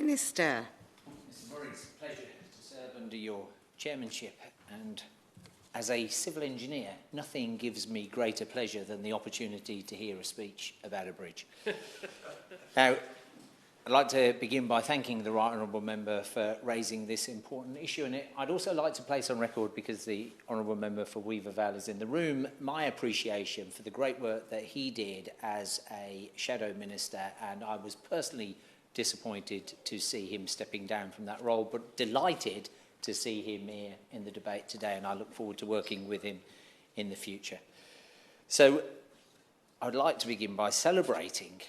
Minister. Mr. Murray, it's a pleasure to serve under your chairmanship, and as a civil engineer, nothing gives me greater pleasure than the opportunity to hear a speech about a bridge. Now, I'd like to begin by thanking the Right Honourable Member for raising this important issue, and I'd also like to place on record, because the Honourable Member for Weaver Vale is in the room, my appreciation for the great work that he did as a Shadow Minister, and I was personally disappointed to see him stepping down from that role, but delighted to see him here in the debate today, and I look forward to working with him in the future. So I'd like to begin by celebrating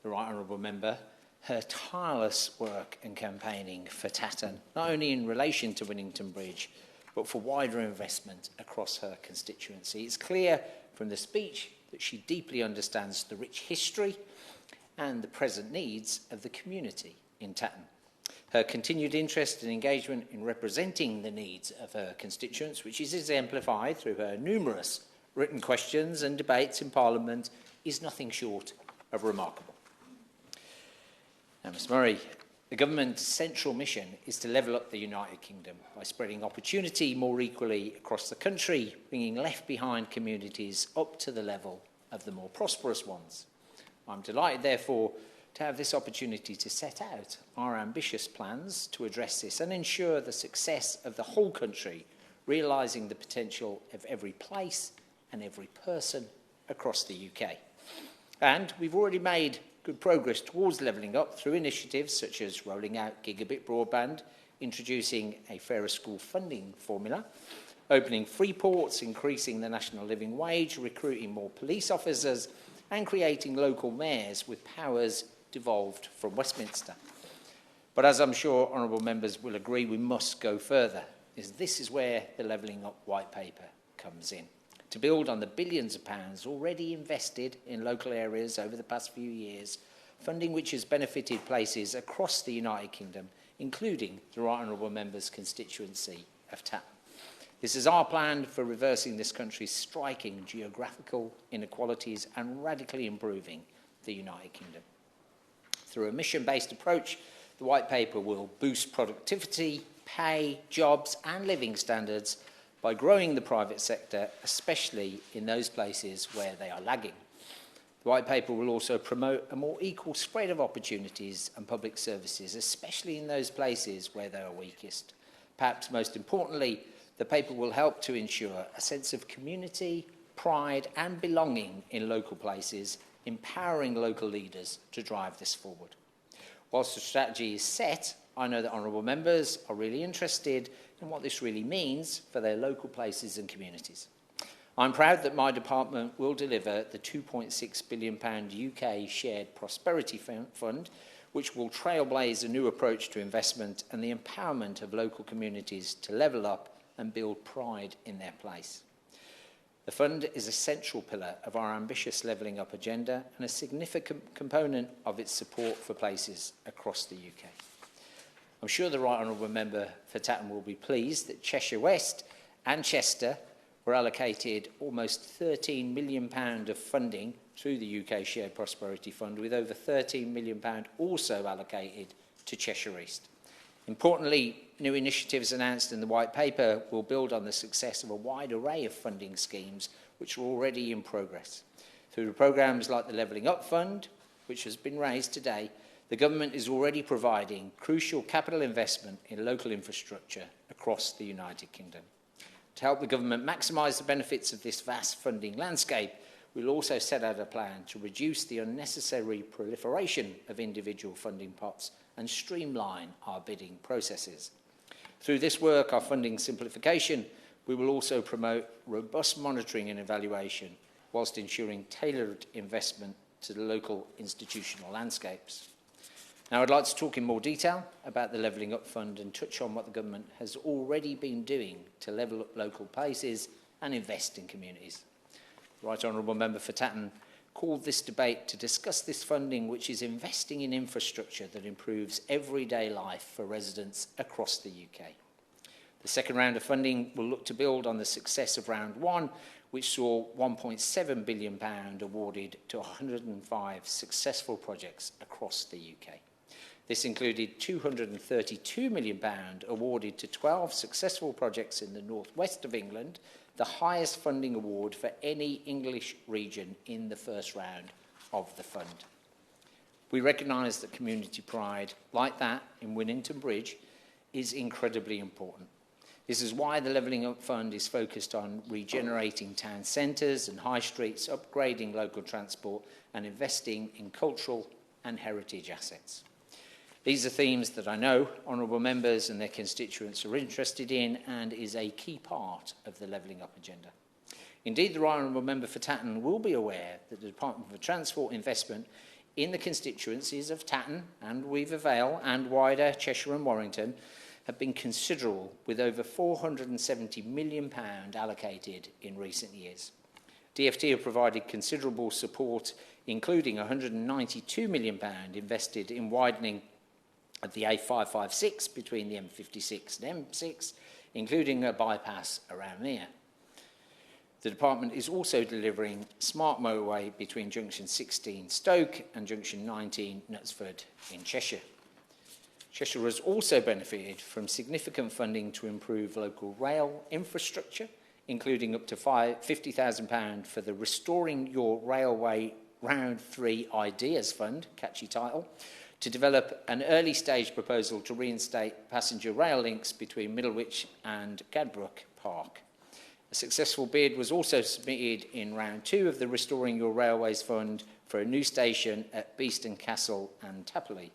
the Right Honourable Member, her tireless work and campaigning for Tatton, not only in relation to Winnington Bridge, but for wider investment across her constituency. It's clear from the speech that she deeply understands the rich history and the present needs of the community in Tatton. Her continued interest and engagement in representing the needs of her constituents, which is exemplified through her numerous written questions and debates in Parliament, is nothing short of remarkable. Now, Ms Murray, the government's central mission is to level up the United Kingdom by spreading opportunity more equally across the country, bringing left-behind communities up to the level of the more prosperous ones. I'm delighted, therefore, to have this opportunity to set out our ambitious plans to address this and ensure the success of the whole country, realising the potential of every place and every person across the UK. And we've already made good progress towards levelling up through initiatives such as rolling out gigabit broadband, introducing a fairer school funding formula, opening free ports, increasing the national living wage, recruiting more police officers, and creating local mayors with powers devolved from Westminster. But as I'm sure honourable members will agree, we must go further, as this is where the Levelling Up White Paper comes in. To build on the billions of pounds already invested in local areas over the past few years, funding which has benefited places across the United Kingdom, including the Right Honourable Member's constituency of Tatton. This is our plan for reversing this country's striking geographical inequalities and radically improving the United Kingdom. Through a mission-based approach, the White Paper will boost productivity, pay, jobs and living standards by growing the private sector, especially in those places where they are lagging. The White Paper will also promote a more equal spread of opportunities and public services, especially in those places where they are weakest. Perhaps most importantly, the paper will help to ensure a sense of community, pride and belonging in local places, empowering local leaders to drive this forward. Whilst the strategy is set, I know that honourable members are really interested in what this really means for their local places and communities. I'm proud that my department will deliver the £2.6 billion UK Shared Prosperity Fund, which will trailblaze a new approach to investment and the empowerment of local communities to level up and build pride in their place. The fund is a central pillar of our ambitious levelling up agenda and a significant component of its support for places across the UK. I'm sure the Right Honourable Member for Tatton will be pleased that Cheshire West and Chester were allocated almost £13 million of funding through the UK Shared Prosperity Fund, with over £13 million also allocated to Cheshire East. Importantly, new initiatives announced in the White Paper will build on the success of a wide array of funding schemes which are already in progress. Through programmes like the Levelling Up Fund, which has been raised today, the government is already providing crucial capital investment in local infrastructure across the United Kingdom. To help the government maximise the benefits of this vast funding landscape, we'll also set out a plan to reduce the unnecessary proliferation of individual funding pots and streamline our bidding processes. Through this work, our funding simplification, we will also promote robust monitoring and evaluation, whilst ensuring tailored investment to the local institutional landscapes. Now, I'd like to talk in more detail about the Levelling Up Fund and touch on what the government has already been doing to level up local places and invest in communities. The Right Honourable Member for Tatton called this debate to discuss this funding, which is investing in infrastructure that improves everyday life for residents across the UK. The second round of funding will look to build on the success of round one, which saw £1.7 billion awarded to 105 successful projects across the UK. This included £232 million awarded to 12 successful projects in the northwest of England, the highest funding award for any English region in the first round of the fund. We recognise that community pride, like that in Winnington Bridge, is incredibly important. This is why the Levelling Up Fund is focused on regenerating town centres and high streets, upgrading local transport and investing in cultural and heritage assets. These are themes that I know honourable members and their constituents are interested in and is a key part of the Levelling Up agenda. Indeed, the right honourable member for Tatton will be aware that the Department for Transport investment in the constituencies of Tatton and Weaver Vale and wider Cheshire and Warrington have been considerable, with over £470 million allocated in recent years. DFT have provided considerable support, including £192 million invested in widening of the A556 between the M56 and M6, including a bypass around there. The department is also delivering smart motorway between junction 16 Stoke and junction 19 Knutsford in Cheshire. Cheshire has also benefited from significant funding to improve local rail infrastructure, including up to £50,000 for the Restoring Your Railway Round 3 Ideas Fund, catchy title, to develop an early stage proposal to reinstate passenger rail links between Middlewich and Gadbrook Park. A successful bid was also submitted in round 2 of the Restoring Your Railways Fund for a new station at Beeston Castle and Tapley.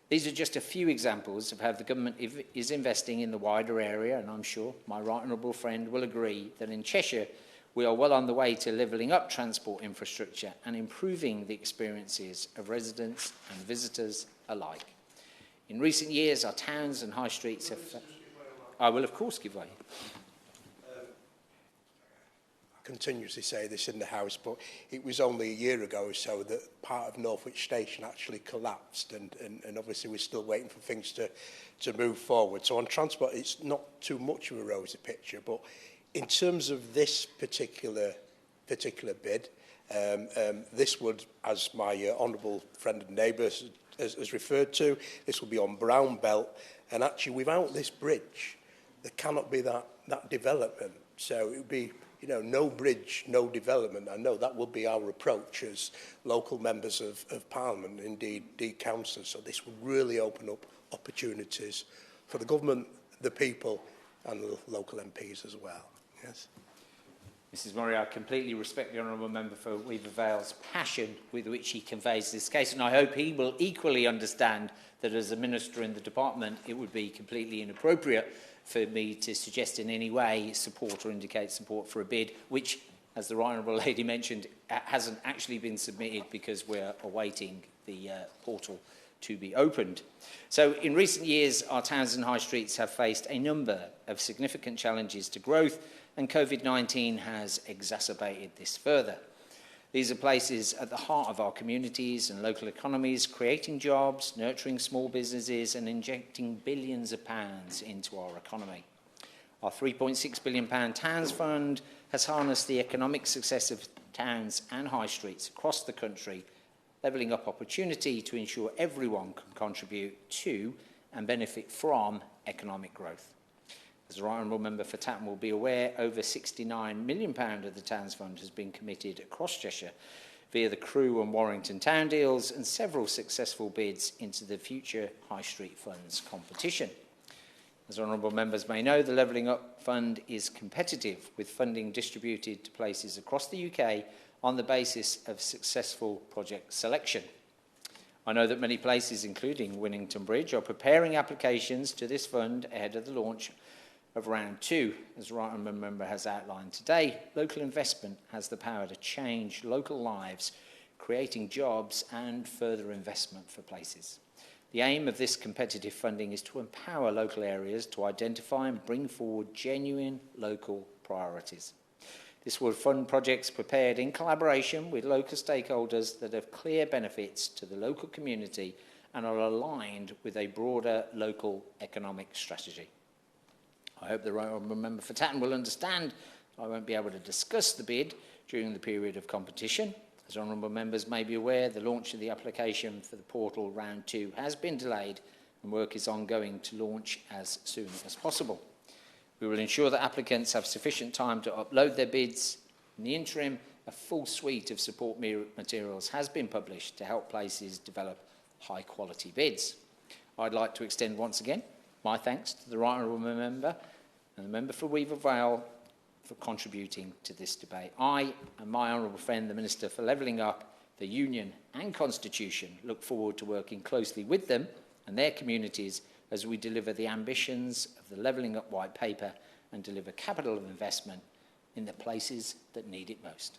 These are just a few examples of how the government is investing in the wider area, and I'm sure my right honourable friend will agree that in Cheshire we are well on the way to levelling up transport infrastructure and improving the experiences of residents and visitors alike. In recent years, our towns and high streets have... I will, of course, give way. I continuously say this in the House, but it was only a year ago or so that part of Northwich Station actually collapsed, and obviously we're still waiting for things to move forward. So on transport, it's not too much of a rosy picture, but in terms of this particular bid, this would, as my honourable friend and neighbour has referred to, this will be on Brown Belt, and actually without this bridge, there cannot be that development. So it would be, you know, no bridge, no development. I know that will be our approach as local members of Parliament, indeed councillors. So this would really open up opportunities for the government, the people, and the local MPs as well. Yes. Mrs Murray, I completely respect the honourable member for Weaver Vale's passion with which he conveys this case, and I hope he will equally understand that as a minister in the department, it would be completely inappropriate for me to suggest in any way support or indicate support for a bid, which, as the right honourable lady mentioned, hasn't actually been submitted because we're awaiting the portal to be opened. So in recent years, our towns and high streets have faced a number of significant challenges to growth, and COVID-19 has exacerbated this further. These are places at the heart of our communities and local economies, creating jobs, nurturing small businesses and injecting billions of pounds into our economy. Our £3.6 billion Towns Fund has harnessed the economic success of towns and high streets across the country, levelling up opportunity to ensure everyone can contribute to and benefit from economic growth. As the right honourable member for Tatton will be aware, over £69 million of the Towns Fund has been committed across Cheshire via the Crewe and Warrington town deals and several successful bids into the future High Street Funds competition. As honourable members may know, the Levelling Up Fund is competitive, with funding distributed to places across the UK on the basis of successful project selection. I know that many places, including Winnington Bridge, are preparing applications to this fund ahead of the launch of round 2. As the right honourable member has outlined today, local investment has the power to change local lives, creating jobs and further investment for places. The aim of this competitive funding is to empower local areas to identify and bring forward genuine local priorities. This will fund projects prepared in collaboration with local stakeholders that have clear benefits to the local community and are aligned with a broader local economic strategy. I hope the right honourable member for Tatton will understand I won't be able to discuss the bid during the period of competition. As honourable members may be aware, the launch of the application for the portal round 2 has been delayed and work is ongoing to launch as soon as possible. We will ensure that applicants have sufficient time to upload their bids. In the interim, a full suite of support materials has been published to help places develop high-quality bids. I'd like to extend once again my thanks to the right honourable member and the member for Weaver Vale for contributing to this debate. I and my honourable friend, the Minister for Levelling Up, the Union and Constitution, look forward to working closely with them and their communities as we deliver the ambitions of the Levelling Up White Paper and deliver capital investment in the places that need it most.